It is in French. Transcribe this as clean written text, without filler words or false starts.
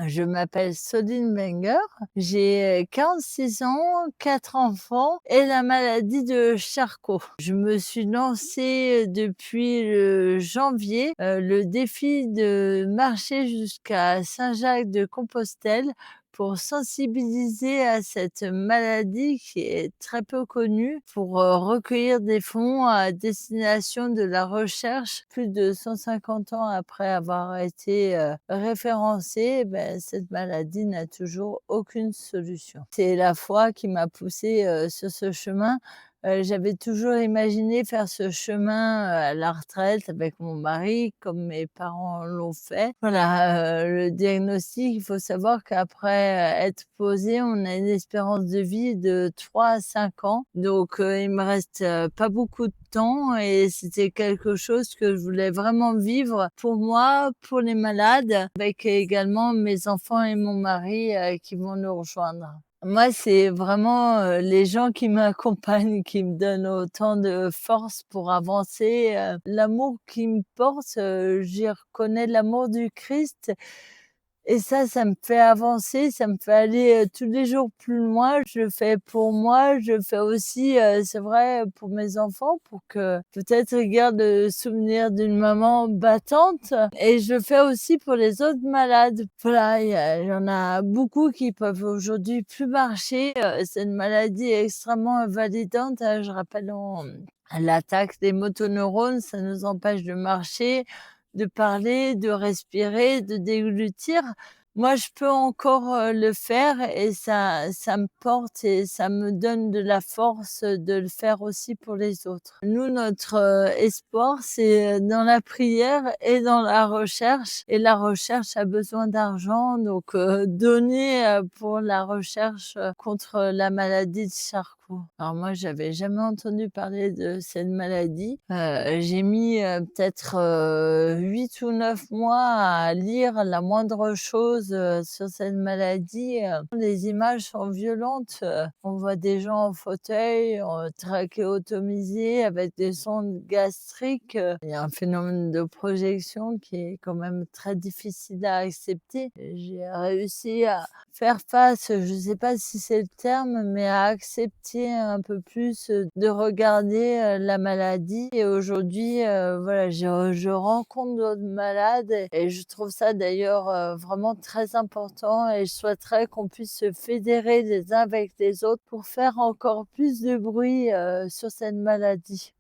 Je m'appelle Soline Wenger, j'ai 46 ans, 4 enfants et la maladie de Charcot. Je me suis lancée depuis le janvier, le défi de marcher jusqu'à Saint-Jacques-de-Compostelle pour sensibiliser à cette maladie qui est très peu connue, pour recueillir des fonds à destination de la recherche. Plus de 150 ans après avoir été référencée, cette maladie n'a toujours aucune solution. C'est la foi qui m'a poussée sur ce chemin. J'avais toujours imaginé faire ce chemin à la retraite avec mon mari, comme mes parents l'ont fait. Voilà, le diagnostic, il faut savoir qu'après être posé, on a une espérance de vie de 3 à 5 ans. Donc il me reste pas beaucoup de temps et c'était quelque chose que je voulais vraiment vivre pour moi, pour les malades, avec également mes enfants et mon mari qui vont nous rejoindre. Moi, c'est vraiment les gens qui m'accompagnent qui me donnent autant de force pour avancer. L'amour qu'ils me portent, j'y reconnais l'amour du Christ et ça me fait avancer, ça me fait aller tous les jours plus loin. Je le fais pour moi, je le fais aussi, c'est vrai, pour mes enfants, pour que peut-être ils gardent le souvenir d'une maman battante, et je le fais aussi pour les autres malades. Voilà, il y en a beaucoup qui peuvent aujourd'hui plus marcher. C'est une maladie extrêmement invalidante, hein. Je rappelle, l'attaque des motoneurones, ça nous empêche de marcher, de parler, de respirer, de déglutir. Moi, je peux encore le faire et ça me porte et ça me donne de la force de le faire aussi pour les autres. Nous, notre espoir, c'est dans la prière et dans la recherche, et la recherche a besoin d'argent, donc donner pour la recherche contre la maladie de Charcot. Alors moi, j'avais jamais entendu parler de cette maladie. J'ai mis peut-être 8 ou 9 mois à lire la moindre chose sur cette maladie. Les images sont violentes. On voit des gens en fauteuil, trachéotomisés avec des sondes gastriques. Il y a un phénomène de projection qui est quand même très difficile à accepter. J'ai réussi à faire face, je ne sais pas si c'est le terme, mais à accepter un peu plus, de regarder la maladie. Et aujourd'hui, voilà, je rencontre d'autres malades et je trouve ça d'ailleurs vraiment très important, et je souhaiterais qu'on puisse se fédérer les uns avec les autres pour faire encore plus de bruit sur cette maladie.